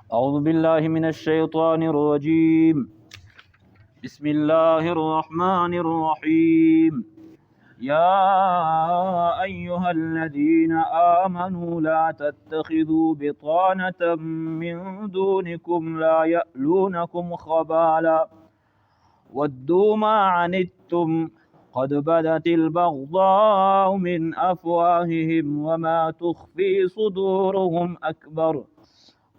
أعوذ بالله من الشيطان الرجيم. بسم الله الرحمن الرحيم. يا أيها الذين آمنوا لا تتخذوا بطانة من دونكم لا يألونكم خبالا ودوا ما عنتم قد بدت البغضاء من أفواههم وما تخفي صدورهم أكبر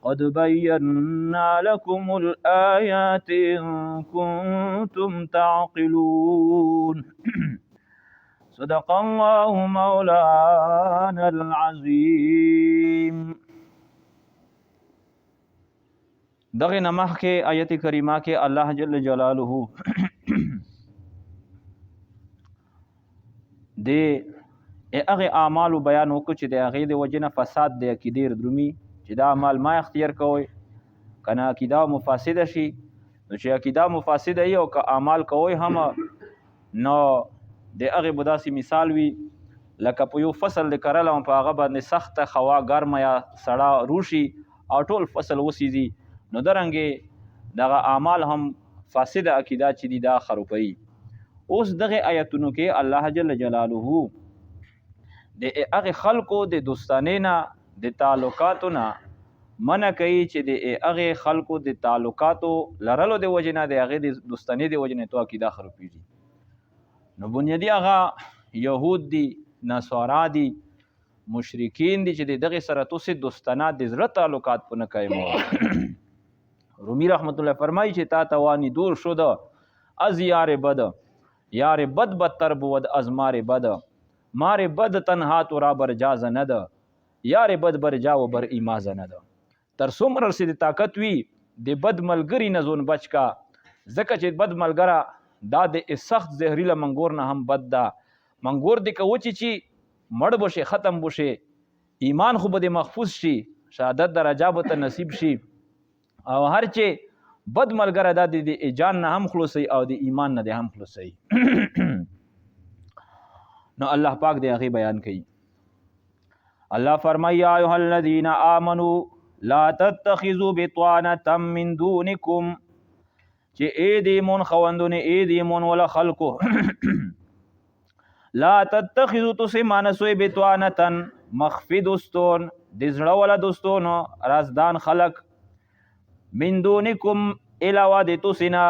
قد بينا لكم الآيات إن كنتم تعقلون. صدق الله مولانا العظیم. دغه نمخ کې آیت کریمه کې الله جل جلاله د هغه اعمال بیان وکړي چې د هغه د وجنه فساد د عقیدې درومي، چې دا اعمال ما اختیار کوي کنه عقیده مفاسده شي. نو چې عقیده مفاسده ای او که اعمال کوي هم نو د هغه بداسي مثال وي لکه په یو فصل د کرل او په هغه باندې سخت خوا ګرمه یا سړه روشي او ټول فصل وسیزي، نو درنګې دغه اعمال هم فاسده عقیده چې دي دا خرابوي. اوس دغه آیتونو کې الله جل جلاله د هغه خلکو د دوستانه نه د تعلقاتو نه منع کوي چې د هغه خلکو د تعلقاتو لرلو د وجنه د هغه د دوستانه د وجنه تو عقیده خرابېږي. نو بنیادی هغه يهود دي، نصارا دي، مشرکین دي چې دغه سره توسه دوستانه د زړه تعلقات په نه کوي. رومي رحمت الله فرمایي چې تا توانی دور شو ده از یار بد، یار بد بدتر بود از مار بد، مار بد تنها تو را بر جاز نه ده، یار بد بر جا و بر ایماز نه ده. تر څومره رسېدې طاقت وي د بد ملګري نه ځون بچ کا، ځکه چې بد ملګره دا د سخت زهريله منګور نه هم بد ده. منګور دې که وچی چې مړ بشه ختم بشه، ایمان خو به دې محفوظ شي، شهادت درجه به ته نصیب شي. او هر چې بد ملګره دا د جان نه هم خلاصي او د ایمان نه هم خلاصي. نو الله پاک دې هغه بیان کوي. الله فرمایي یا ایها الذین آمنوا لا تتخذوا بطانة من دونکم، چې ای دیمون خوندونه ای دیمون ولا خلقو لا تتخذوا تسمانسوی بطانة مخفی دوستون دزړه ولا دوستون رازدان خلق من دونکم علاوه د توسینا،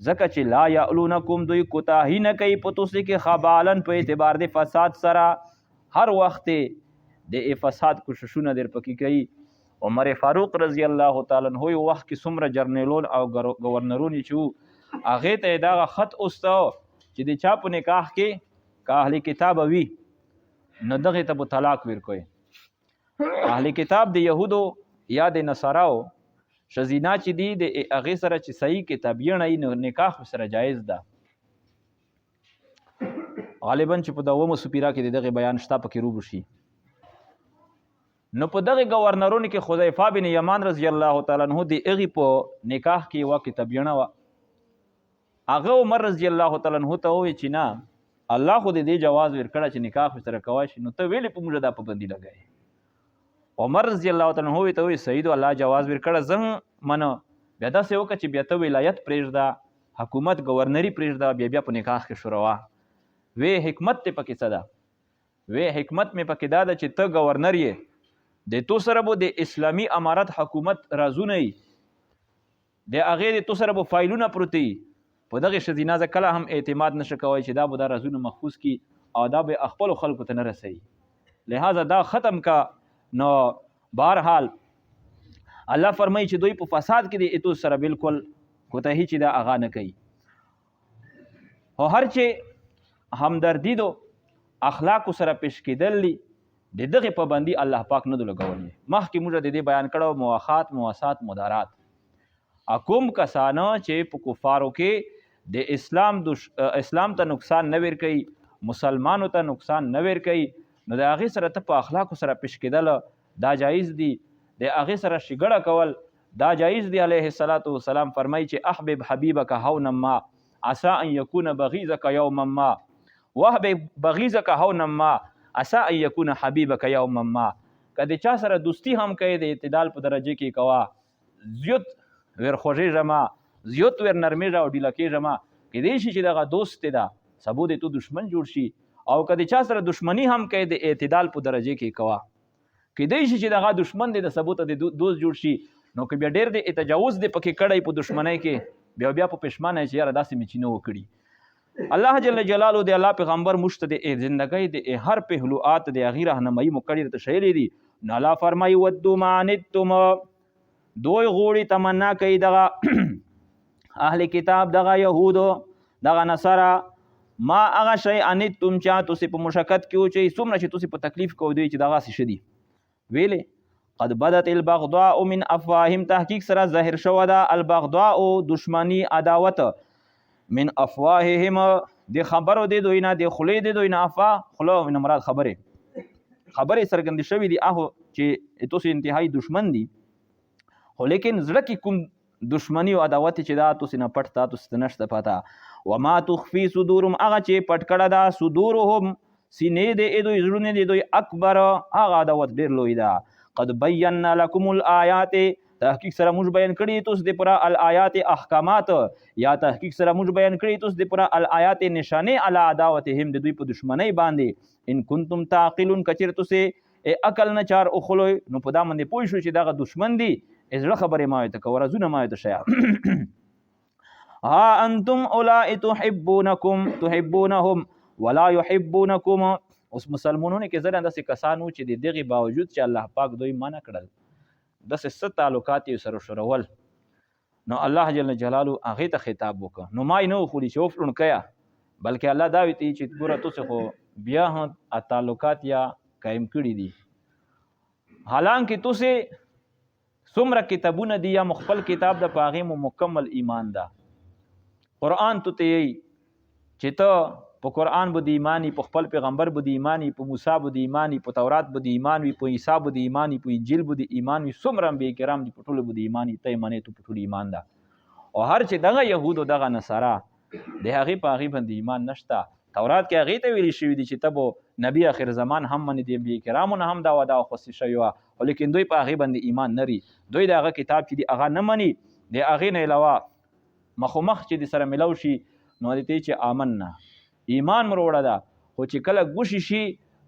ځکه چې لا یعلونکم دوی کوتاهی نه کوي په توسې کې خبالن په اعتبار د فساد سره، هر وخت د فساد کوششونه در پکې کوي. عمر فاروق رضی الله تعالی عنہ یو وخت کې څومره جرنیلون او گورنرون چې هغه ته دا خط اوستو چې د چا په نکاح کې که اهل کتاب وي نو دغه ته طلاق ورکوي. اهل کتاب د يهودو یا د نصاراو شزینا چې دی د هغه سره چې صحیح کتابیان نو نکاح سره جایز ده. غالبا چې په دومره سپیرا کې دغه بیان شته پکې روب شي. نو په دغه گورنرونو کې حذیفه بن یمان رضی الله تعالی عنہ دی هغه په نکاح کې وا کتابیانه وا، هغه عمر رضی الله تعالی عنہ ته وی چې نه الله خو دې جواز ورکړه چې نکاح سره کوای شي، نو ته ویلې په موږ د پابندي لګای. عمر رضی الله تعالی عنہ ته وی سید الله جواز ورکړه زه منو، بیا دا څه وکړه چې بیا ته ولایت پرېږده، حکومت گورنری پرېږده، بیا په نکاح کې شروع وی حکمت ته پکې څه ده؟ وی حکمت می پکې دا ده چې ته گورنر یې، د تو سره به د اسلامی امارت حکومت رازونه ای، د هغې د تو سره به فایلونه پروتي، په دغه ښځینه کله هم اعتماد نشه کوی چې دا به دا رازونه محفوظ کی او دا به خپلو خلکو ته نه رسوي. لہذا دا ختم کا. نو بهرحال الله فرمایي چې دوی په فساد کې د اتو سره بالکل کوتاهي چې دا اغا نه کوي. او هر چې همدردي دو اخلاق سره پیش کېدل د دغه پابندي الله پاک نه لګولې. مخکې موږ د دې بیان کړو مواخات، مواسات، مدارات. اکوم کسانه چې په کفارو کې د اسلام ته نقصان نه ور کوي، مسلمانو ته نقصان نه ور کوي، نو د هغې سره ته په اخلاقو سره پیش کېدل دا جایز دي. د هغې سره شګړه کول دا جایز دی. علیه الصلاة والسلام فرمایي چې احبب حبیبک هونا ما عسى ان یکون بغیضک یوما ما واحبب بغیضک هونا ما عسى ان یکون حبیبک یوما ما. که د چا سره دوستی هم کوي د اعتدال په درجه کې کوا، زیات ور خوږېږم زیات ور نرمېږه او ډیله کېږم کیدای شي چې دغه دوست دی دا سبو د تو دشمن جوړ شي او که د چا سره دشمنی هم کوي د اعتدال په درجه کې کوه کیدای شي چې دغه دشمن دی د سبو ته د دوست جوړ شي نو که بیا ډېر د تجاوز دی پکې کړی په دشمنۍ کې بیا په پښمانه چې یاره داسې مې چې نه وکړي الله جل جلاله د الله پیغمبر موږ ته د زندګۍ د هر پهلوات د هغې رهنمایي مو کړې ته شیلی دي نو الله فرمایي ودو ما عنتم دوی غوړي تمنا کوي دغه اهل کتاب دغه یهودو دغه نصارا ما هغه شی عنتم چې تاسې په مشقت کې وچئ څومره چې تاسې په تکلیف کوئ دوی چې دغه څه دي ویلې قد بدت البغضاء من افواههم تحقیق سره ظاهر شوه ده البغضاء دشمنی عداوت من افواههم د خبرو د دوی نه د خولې د دوی نه افواه خوله نه مراد خبرې څرګندې شوي دي هغه چې تاسې انتهایی دشمن دي خو لیکن زړه کې کوم دشمنی او عداوت چې دا تاسې نه پټ تا تاسې ته نشته پته وما تخفي صدورهم هغه چې پټ کړه ده صدورهم سینې د دوی زړونه د دوی اکبر هغه عداوت ډېر لوی ده قد بینا لکم الآیات تحقیق سره موږ بیان کړي تاسو د پورا الآیات احکامات یا تحقیق سره موږ بیان کړي تاسو د پورا الآیات نشانه علی عداوتهم د دوی په دشمنی باندې ان کنتم تعقلون کچر تاسو عقل نه چار او خلوی نو په دا باندې پوه شو چې دغه دشمن دی ازړه خبره ما ته کو رزونه ما ته شیا ها انتم اولئک تحبونهم ولا يحبونكم اوس مسلمانونو کې زره داسې کسانو چې د دغې باوجود چې الله پاک دوی منع کړل داسې څه تعلقات یې سره شورول نو الله جل جلاله هغې ته خطاب وکړه نو ما یې نه وخولي چې وفلون کیا بلکې الله دا ویتي چې ګوره تاسې خو بیا هم تعلقات یا قایم کړي دي حالانکه تاسې څومره کتابونه دي یا مخفل کتاب د په هغې مو مکمل ایمان ده قرآن ته یې چې ته په قرآن به د ایمانی په خپل پیغمبر به د ایمانی په موسی به د ایمانی په تورات به د ایمان وي په عیسی به د ایمان وي په انجیل به د ایمان وي څومره انبیا کرام دي په ټولو به د ایمان ته یې منې ته په ټولو ایمان ده او هر چې دغه یهود او دغه نصارا د هغې په هغې باندې ایمان نشته تورات کې هغې ته ویلي شوي دي چې ته به نبي آخر زمان هم منې د انبیا کرامو نه هم دا وعده خوستې شوې وه خو لیکن دوی په هغې باندې ایمان نه لري دوی د هغه کتاب چې دي هغه نه مني د هغې نه علاوه مخامخ چې د سره ملو شي نو د ته چې آمن نه ایمان مروړه ده خو چې کله ګوشي شي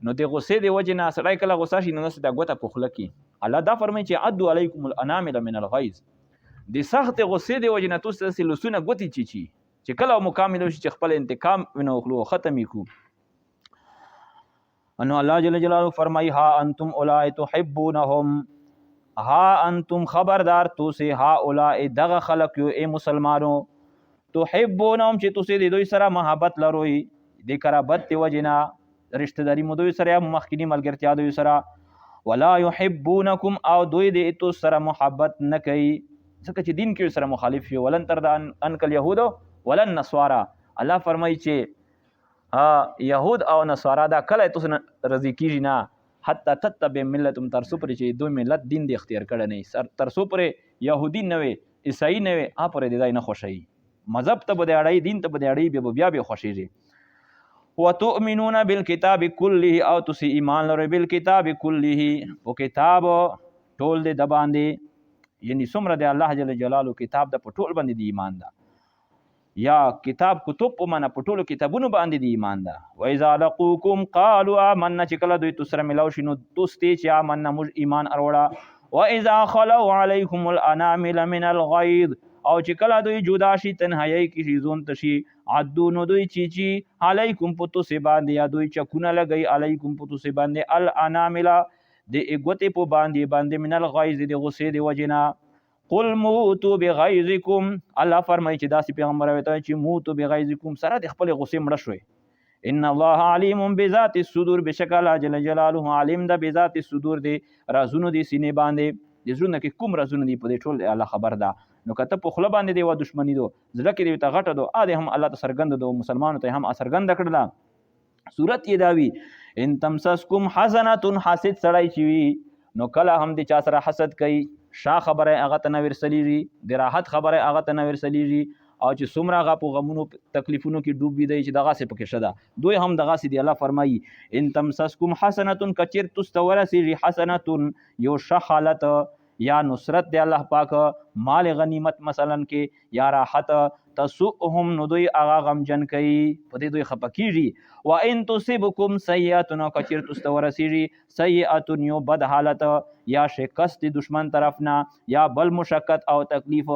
نو د غصې د وجې نه سړی کله غصه شي نو داسې دا ګوته په خوله کې الله دا فرمایي چې عدو علیکم الانامل من الغیظ د سخت غصې د وجې نه تاسو داسې لاسونه ګوتې چیچي چې کله مکامل شي چې خپل انتقام ونه اخلو ختم یې کړو انو الله جل جلاله فرمایي ها انتم اولئک تحبونهم ها انتم خبردار تاسې ها اولئک دغه خلق یو ای مسلمانو تحبونهم چې تاسې د دوی سره محبت لروئ د قرابت د وجې نه رشته داري مو دوی سره یا مخکینی ملګرتیا دوی سره ولا يحبونکم او دوی د تاسو سره محبت نه کوي ځکه چې دین کې سره مخالف وي ولن ترضى عنک اليهود ولن نصارى الله فرمایي چې یهود او نصارا دا کله تاسو رضی کیږي نه حتی تتبع ملتهم تر څو پورې چې دوی ملت دین د اختیار کړی نه تر څو پورې یهودي نه وي عیسائی نه وي هغه پورې د دی نه خوښوي مذهب ته به د اړی دین ته به د اړی بیا به خوښیږي وتؤمنون بالکتاب کله او تاسې ایمان لرئ بالکتاب کله په کتاب ټول د باندې یعنی څومره د الله جل جلاله کتاب د په ټول باندې د ایمان ده یا کتاب کتب په معنا په ټولو کتابونو باندې د ایمان ده واذا لقوکم قالوا آمنا چې کله دوی تاسو سره ملاو شي نو دوستي چې آمنا موږ ایمان اروړه واذا خلوا علیکم الانامل من الغیظ او چې کله دوی جدا شي تنهایی کې زون تشي عدو نو دوی چیچی علیکم پتو سی باندې یا دوی چکونه لګي علیکم پتو سی باندې الانامل د اګوتې په باندې من الغیظ د غصې د وجنا قل موتو بغیظکم الله فرمایي چې داسې پیغمبر وایي چې موتو بغیظکم سره د خپل غصې مړه شوي ان الله علیم بذات الصدور بشکل جل جلاله علیم ده بذات الصدور دی رازونو دی سینې باندې د زړه کې کوم رازونه دی په دې ټول الله خبر ده نو کته په خله باندې دی و دښمنی دو زړه کې دی ته غټه دو ا دې هم الله ته سرګند دو مسلمانانو ته هم سرګند کړل صورت یې داوی ان تمسسکم حسنه حاسد سړی چوي نو کله هم د چا سره حسد کوي شا خبره هغه ته نه ورسلیږي د راحت خبره هغه ته نه ورسلیږي او چې څومره هغه په غمونو تکلیفونو کې ډوب وي دی چې دغه سه پکې شته دوی هم دغه سه دی الله فرمایي ان تمسسکم حسنه کچر تستورسیږي حسنه یو ښه حالت یا نصرت دی الله پاک مال غنیمت مثلا کې یا راحت تسؤهم نو دوی هغه غمجن کوي په دې دوی خفه کیږي و ان تصبکم سیئات نو کچیر تاسو ورسیږي سیئات یو بد حالت یا شکست دشمن طرف نه یا بل مشقت او تکلیف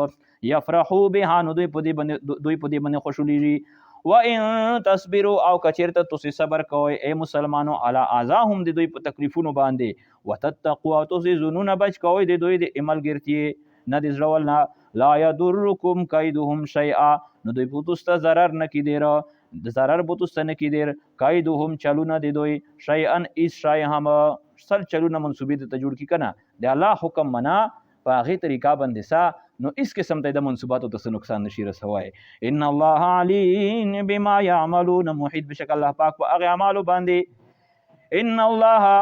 یفرحوا بها نو دوی په دې باندې خوشحالیږي و ان تصبروا او کچیرته تاسو صبر کوئ اے مسلمانو علی اذاهم د دوی په تکلیفونو باندې وتتقوا تاسو زنون بچ کوئ د دوی د عملګرتي نه د زړول نه لا یضرکم کیدهم شیئا نو دوی په تاسو ضرر نه کیدیر د ضرر په تاسو نه کیدیر کیدهم چلونه د دوی شیئا اس شای هم سر چلونه منسوبې ته جوړ کی کنه د الله حکم منا په هغه طریقه باندې سا نو اس قسم ته د منسوباتو ته نقصان نشي رسوي ان الله علیم بما يعملون محیط بشک الله پاک په هغه اعمالو باندې ان الله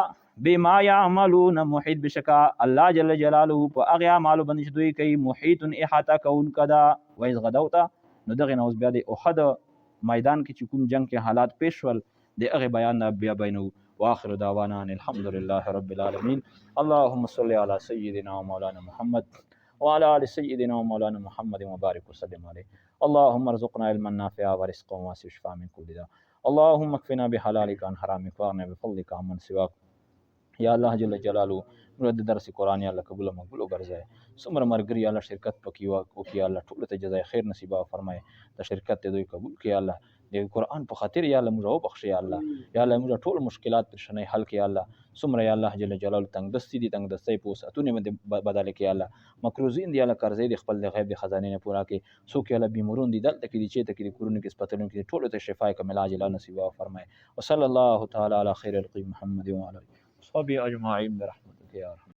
بما يعملون محیط بشک الله جل جلاله په هغه اعمالو باندې دوی کوي محیط احاطه کون کدا وایز غدوتا نو دغه نوز بیا د احد میدان کې چې کوم جنگ کې حالات پیښ ول د هغه بیان بیا بینو واخر دعوانا الحمد لله رب العالمين اللهم صل على سيدنا ومولانا محمد وعلى آل سيدنا ومولانا محمد وبارك وسلم عليه اللهم ارزقنا علما نافعا ورزقا واسعا وشفاء من كل داء اللهم اكفنا بحلالك عن حرامك واغننا بفضلك عمن سواك یا الله جل جلاله نور د درس قرآن یا الله قبول مقبول وګرځي څومره مرګري یا الله شرکت پکې او کې الله ټول ته جزای خیر نصیب فرمای د شرکت دوی قبول کړي الله د قرآن په خاطر یا الله موږ وبخښي یا الله یا الله موږ ټول مشکلات پرشنه حل کړي الله څومره یا الله جل جلاله تنگ دستی دي تنگ دستی په وساتونه باندې بدل کړي الله مکروزین دی الله قرضې د خپل د غیب د خزانه نه پورا کړي څوک یا الله بیمارون دي دلته کې دي چې ته کې کورونه کې سپتلون کې ټول ته شفای کامل عاجله نصیب فرمای وصلی الله تعالی علی خیر الخلق محمد و علی اصحابہ اجمعین برحمتک یا